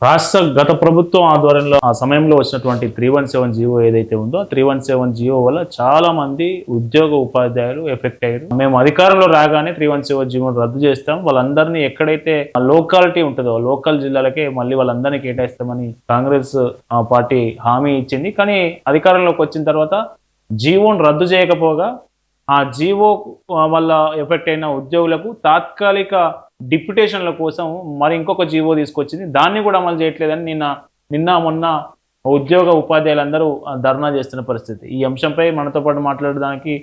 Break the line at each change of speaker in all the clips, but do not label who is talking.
గత ప్రభుత్వం ఆధ్వర్యంలో ఆ సమయంలో వచ్చినటువంటి 317 జీవో ఏదైతే ఉందో, ఆ 317 జీవో వల్ల చాలా మంది ఉద్యోగ ఉపాధ్యాయులు ఎఫెక్ట్ అయ్యారు. మేము అధికారంలో రాగానే 317 జీవోను రద్దు చేస్తాం. వాళ్ళందరినీ ఎక్కడైతే లోకాలిటీ ఉంటుందో, లోకల్ జిల్లాలకే మళ్ళీ వాళ్ళందరినీ కేటాయిస్తామని కాంగ్రెస్ పార్టీ హామీ ఇచ్చింది. కానీ అధికారంలోకి వచ్చిన తర్వాత జీవోను రద్దు చేయకపోగా, ఆ జీవో వల్ల ఎఫెక్ట్ అయిన ఉద్యోగులకు తాత్కాలిక డిప్యుటేషన్ల కోసం మరి ఇంకొక జీవో తీసుకొచ్చింది. దాన్ని కూడా అమలు చేయట్లేదని మొన్న ఉపాధ్యాయులందరూ ధర్నా చేస్తున్న పరిస్థితి. ఈ అంశంపై మనతో పాటు మాట్లాడడానికి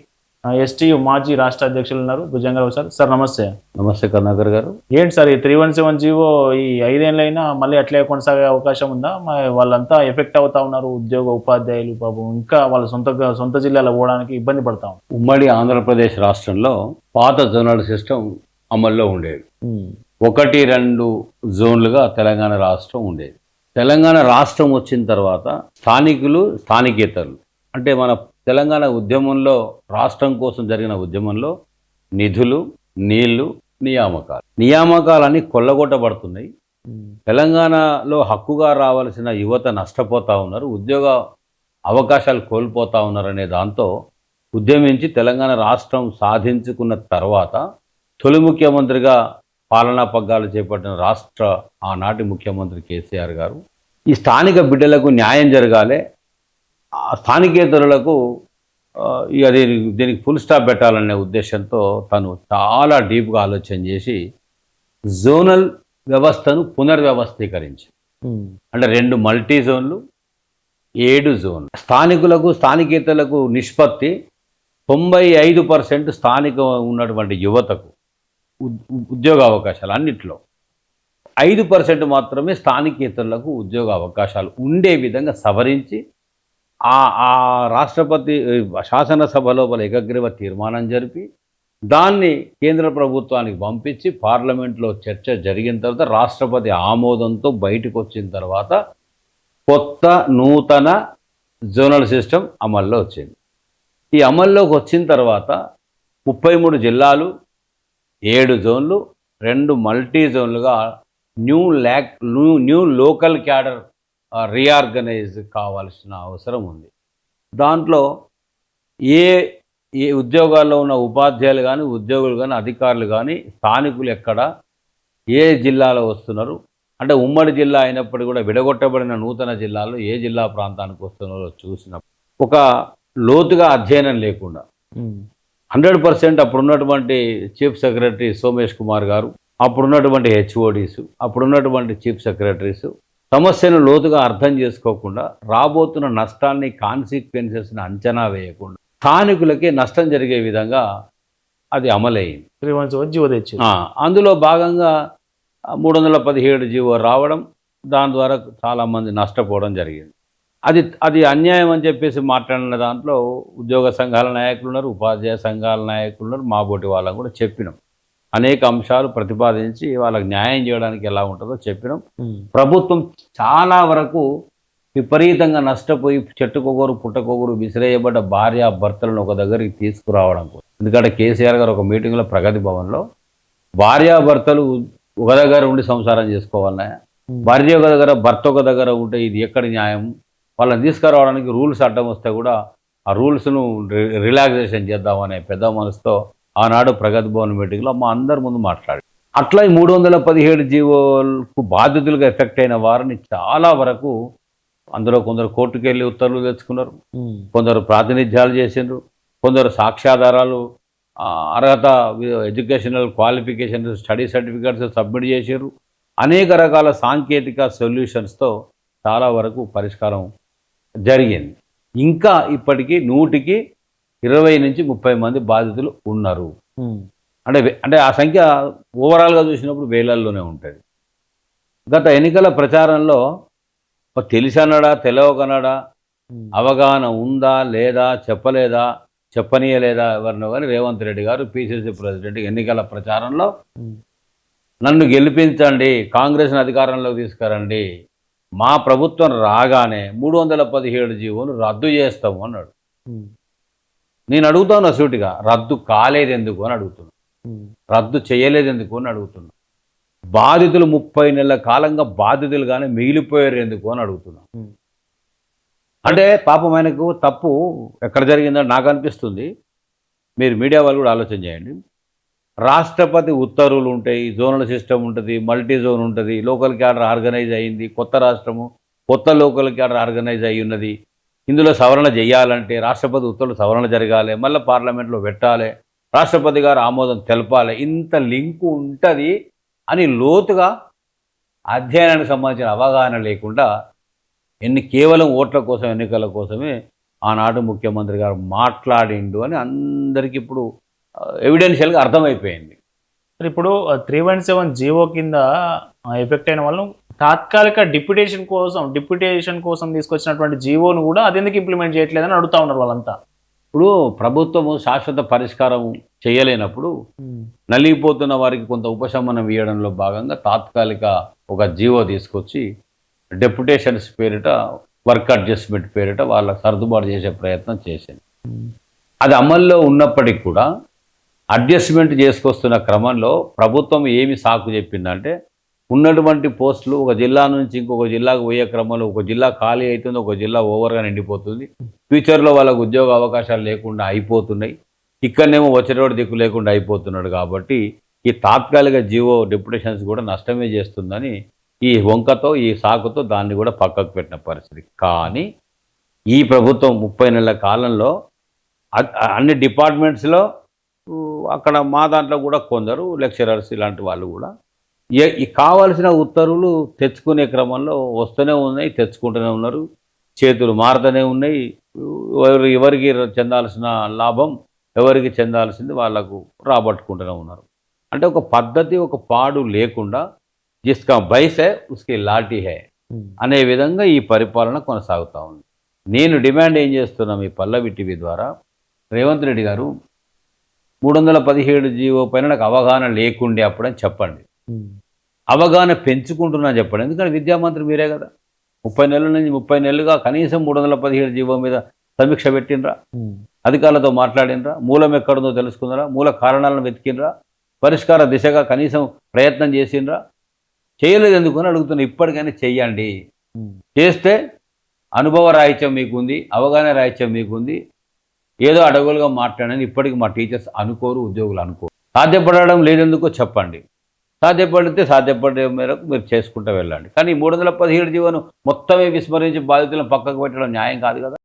ఎస్టీయు మాజీ రాష్ట్ర అధ్యక్షులు ఉన్నారు భుజంగరావు సార్. సార్ నమస్తే.
నమస్తే కరుణాకర్ గారు.
ఏంటి సార్ ఈ 317 జీవో ఈ 5 ఏళ్ళైనా మళ్ళీ అట్లే కొనసాగే అవకాశం ఉందా? వాళ్ళంతా ఎఫెక్ట్ అవుతా ఉన్నారు, ఉపాధ్యాయులు పాపం ఇంకా వాళ్ళ సొంత జిల్లాలో పోవడానికి ఇబ్బంది పడతా ఉన్నారు.
ఉమ్మడి ఆంధ్రప్రదేశ్ రాష్ట్రంలో పాత జోనల్ సిస్టమ్ అమల్లో ఉండేది. 1-2 జోన్లుగా తెలంగాణ రాష్ట్రం ఉండేది. తెలంగాణ రాష్ట్రం వచ్చిన తర్వాత స్థానికులు, స్థానికేతరులు అంటే మన తెలంగాణ ఉద్యమంలో, రాష్ట్రం కోసం జరిగిన ఉద్యమంలో నిధులు, నీళ్లు, నియామకాలన్నీ కొల్లగొట్టబడుతున్నాయి. తెలంగాణలో హక్కుగా రావాల్సిన యువత నష్టపోతూ ఉన్నారు, ఉద్యోగ అవకాశాలు కోల్పోతూ ఉన్నారు అనే దాంతో ఉద్యమించి తెలంగాణ రాష్ట్రం సాధించుకున్న తర్వాత తొలి ముఖ్యమంత్రిగా పాలనా పగ్గాలు చేపట్టిన ఆనాటి ముఖ్యమంత్రి కేసీఆర్ గారు ఈ స్థానిక బిడ్డలకు న్యాయం జరగాలి, స్థానికేతరులకు దీనికి ఫుల్ స్టాప్ పెట్టాలనే ఉద్దేశంతో తను చాలా డీప్గా ఆలోచన చేసి జోనల్ వ్యవస్థను పునర్వ్యవస్థీకరించి, అంటే 2 మల్టీ జోన్లు, 7 జోన్లు, స్థానికులకు, స్థానికేతరులకు నిష్పత్తి 95% స్థానిక ఉన్నటువంటి యువతకు ఉద్యోగ అవకాశాలు అన్నిట్లో, 5% మాత్రమే స్థానికేతరులకు ఉద్యోగ అవకాశాలు ఉండే విధంగా సవరించి ఆ రాష్ట్రపతి శాసనసభ లోపల ఏకగ్రీవ తీర్మానం జరిపి దాన్ని కేంద్ర ప్రభుత్వానికి పంపించి పార్లమెంట్లో చర్చ జరిగిన తర్వాత రాష్ట్రపతి ఆమోదంతో బయటకు వచ్చిన తర్వాత కొత్త నూతన జోనల్ సిస్టమ్ అమల్లో వచ్చింది. ఈ అమల్లోకి వచ్చిన తర్వాత 33 జిల్లాలు, 7 జోన్లు, 2 మల్టీ జోన్లుగా న్యూ లోకల్ క్యాడర్ రీఆర్గనైజ్ కావాల్సిన అవసరం ఉంది. దాంట్లో ఏ ఉద్యోగాల్లో ఉన్న ఉపాధ్యాయులు కానీ, ఉద్యోగులు కానీ, అధికారులు కానీ, స్థానికులు ఎక్కడ ఏ జిల్లాలో వస్తున్నారు, అంటే ఉమ్మడి జిల్లా అయినప్పటికీ కూడా విడగొట్టబడిన నూతన జిల్లాలో ఏ జిల్లా ప్రాంతానికి వస్తున్నారో చూసినప్పుడు ఒక లోతుగా అధ్యయనం లేకుండా 100% అప్పుడున్నటువంటి చీఫ్ సెక్రటరీ సోమేష్ కుమార్ గారు, అప్పుడున్నటువంటి హెచ్ఓడీస్, అప్పుడున్నటువంటి చీఫ్ సెక్రటరీస్ సమస్యను లోతుగా అర్థం చేసుకోకుండా రాబోతున్న నష్టాన్ని, కాన్సిక్వెన్సెస్ని అంచనా వేయకుండా స్థానికులకే నష్టం జరిగే విధంగా అది అమలయ్యింది. అందులో భాగంగా 317 జీవో రావడం, దాని ద్వారా చాలామంది నష్టపోవడం జరిగింది. అది అన్యాయం అని చెప్పేసి మాట్లాడిన దాంట్లో ఉద్యోగ సంఘాల నాయకులు ఉన్నారు, ఉపాధ్యాయ సంఘాల నాయకులు ఉన్నారు, మా బోటి వాళ్ళని కూడా చెప్పినాం. అనేక అంశాలు ప్రతిపాదించి వాళ్ళకి న్యాయం చేయడానికి ఎలా ఉంటుందో చెప్పినాం. ప్రభుత్వం చాలా వరకు విపరీతంగా నష్టపోయి చెట్టుకొగరు పుట్టకొగరు విసిరేయబడ్డ భార్యాభర్తలను ఒక దగ్గరికి తీసుకురావడం కోసం. ఎందుకంటే కేసీఆర్ గారు ఒక మీటింగ్లో ప్రగతి భవన్లో భార్యాభర్తలు ఒక దగ్గర ఉండి సంసారం చేసుకోవాలన్నా, భార్య ఒక దగ్గర, భర్త ఒక దగ్గర ఉంటే ఇది ఎక్కడి న్యాయం? వాళ్ళని తీసుకురావడానికి రూల్స్ అడ్డం వస్తే కూడా ఆ రూల్స్ను రిలాక్సేషన్ చేద్దామనే పెద్ద మనసుతో ఆనాడు ప్రగతి భవన్ మీటింగ్లో మా అందరి ముందు మాట్లాడి, అట్లా ఈ 317 జీవోలకు బాధితులుగా ఎఫెక్ట్ అయిన వారిని చాలా వరకు అందులో కొందరు కోర్టుకు వెళ్ళి ఉత్తర్వులు తెచ్చుకున్నారు, కొందరు ప్రాతినిధ్యాలు చేసిండ్రు, కొందరు సాక్ష్యాధారాలు, అర్హత, educational qualification, study certificates submit చేసారు. అనేక రకాల సాంకేతిక సొల్యూషన్స్తో చాలా వరకు పరిష్కారం జరిగింది. ఇంకా ఇప్పటికీ 100కి 20 నుంచి 30 మంది బాధితులు ఉన్నారు. అంటే ఆ సంఖ్య ఓవరాల్గా చూసినప్పుడు వేలల్లోనే ఉంటుంది. గత ఎన్నికల ప్రచారంలో తెలిసనడా, తెలవకనడా, అవగాహన ఉందా లేదా, చెప్పనీయలేదా ఎవరినో కానీ రేవంత్ రెడ్డి గారు పిసిసి ప్రెసిడెంట్ ఎన్నికల ప్రచారంలో నన్ను గెలిపించండి, కాంగ్రెస్ని అధికారంలోకి తీసుకురండి, మా ప్రభుత్వం రాగానే 317 జీవోను రద్దు చేస్తాము అన్నాడు. నేను అడుగుతాను సూటిగా, రద్దు కాలేదు ఎందుకు అని అడుగుతున్నా, రద్దు చేయలేదు ఎందుకు అని అడుగుతున్నా. బాధితులు 30 నెలల కాలంగా బాధితులుగానే మిగిలిపోయారు ఎందుకు అని అడుగుతున్నాను. అంటే పాపం ఆయనకు తప్పు ఎక్కడ జరిగిందని నాకు అనిపిస్తుంది. మీరు మీడియా వాళ్ళు కూడా ఆలోచన చేయండి. రాష్ట్రపతి ఉత్తర్వులు ఉంటాయి, జోనల్ సిస్టమ్ ఉంటుంది, మల్టీ జోన్ ఉంటుంది, లోకల్ క్యాడర్ ఆర్గనైజ్ అయ్యింది, కొత్త రాష్ట్రము కొత్త లోకల్ క్యాడర్ ఆర్గనైజ్ అయ్యి ఉన్నది. ఇందులో సవరణ చేయాలంటే రాష్ట్రపతి ఉత్తర్వులు సవరణ జరగాలి, మళ్ళీ పార్లమెంట్లో పెట్టాలి, రాష్ట్రపతి గారు ఆమోదం తెలపాలి. ఇంత లింకు ఉంటుంది అని లోతుగా అధ్యయనానికి సంబంధించిన అవగాహన లేకుండా కేవలం ఓట్ల కోసం ఎన్నికల కోసమే ఆనాడు ముఖ్యమంత్రి గారు మాట్లాడిండు అని అందరికీ ఇప్పుడు ఎవిడెన్షియల్గా అర్థమైపోయింది.
మరి ఇప్పుడు 317 జీవో కింద ఎఫెక్ట్ అయిన వాళ్ళు తాత్కాలిక డిప్యుటేషన్ కోసం తీసుకొచ్చినటువంటి జీవోను కూడా అది ఎందుకు ఇంప్లిమెంట్ చేయట్లేదని అడుగుతా ఉన్నారు వాళ్ళంతా.
ఇప్పుడు ప్రభుత్వము శాశ్వత పరిష్కారం చేయలేనప్పుడు నలిగిపోతున్న వారికి కొంత ఉపశమనం ఇవ్వడంలో భాగంగా తాత్కాలిక ఒక జీవో తీసుకొచ్చి డెప్యుటేషన్స్ పేరిట వర్క్ అడ్జస్ట్మెంట్ పేరిట వాళ్ళకి సర్దుబాటు చేసే ప్రయత్నం చేసింది. అది అమల్లో ఉన్నప్పటికీ కూడా అడ్జస్ట్మెంట్ చేసుకొస్తున్న క్రమంలో ప్రభుత్వం ఏమి సాకు చెప్పిందంటే ఉన్నటువంటి పోస్టులు ఒక జిల్లా నుంచి ఇంకొక జిల్లాకు పోయే క్రమంలో ఒక జిల్లా ఖాళీ అవుతుంది, ఒక జిల్లా ఓవర్గా నిండిపోతుంది, ఫ్యూచర్లో వాళ్ళకు ఉద్యోగ అవకాశాలు లేకుండా అయిపోతున్నాయి, ఇక్కడనేమో వచ్చేటోడు దిక్కు లేకుండా అయిపోతున్నాడు. కాబట్టి ఈ తాత్కాలిక జీవో డెప్యుటేషన్స్ కూడా నష్టమే చేస్తుందని ఈ వంకతో ఈ సాకుతో దాన్ని కూడా పక్కకు పెట్టిన పరిస్థితి. కానీ ఈ ప్రభుత్వం 30 నెలల కాలంలో అన్ని డిపార్ట్మెంట్స్లో అక్కడ మా దాంట్లో కూడా కొందరు లెక్చరర్స్ ఇలాంటి వాళ్ళు కూడా ఈ కావాల్సిన ఉత్తర్వులు తెచ్చుకునే క్రమంలో వస్తూనే ఉన్నాయి, తెచ్చుకుంటూనే ఉన్నారు, చేతులు మారుతూనే ఉన్నాయి. ఎవరికి చెందాల్సిన లాభం ఎవరికి చెందాల్సింది వాళ్ళకు రాబట్టుకుంటూనే ఉన్నారు. అంటే ఒక పద్ధతి ఒక పాడు లేకుండా జిస్కా బైస్ హై ఉస్కి లాఠీ హై అనే విధంగా ఈ పరిపాలన కొనసాగుతూ ఉంది. నేను డిమాండ్ ఏం చేస్తున్నా మీ పల్లవి టీవీ ద్వారా, రేవంత్ రెడ్డి గారు 317 జీవో పైన నాకు అవగాహన లేకుండే అప్పుడని చెప్పండి, అవగాహన పెంచుకుంటున్నా చెప్పండి. ఎందుకంటే విద్యామంత్రి మీరే కదా, 30 నెలల నుంచి 30 నెలలుగా కనీసం 317 జీవో మీద సమీక్ష పెట్టినరా, అధికారులతో మాట్లాడినరా, మూలం ఎక్కడుందో తెలుసుకున్నారా, మూల కారణాలను వెతికినరా, పరిష్కార దిశగా కనీసం ప్రయత్నం చేసిండ్రా? చేయలేదు ఎందుకు అని అడుగుతున్నా. ఇప్పటికైనా చెయ్యండి. చేస్తే అనుభవ రాహిత్యం మీకుంది, అవగాహన రాహిత్యం మీకుంది. ఏదో అడవులుగా మాట్లాడని ఇప్పటికి మా టీచర్స్ అనుకోరు, ఉద్యోగులు అనుకోరు. సాధ్యపడడం లేదెందుకో చెప్పండి, సాధ్యపడితే సాధ్యపడే మేరకు మీరు చేసుకుంటూ వెళ్ళండి. కానీ 317 జీవోను మొత్తమే విస్మరించి బాధితులను పక్కకు పెట్టడం న్యాయం కాదు కదా.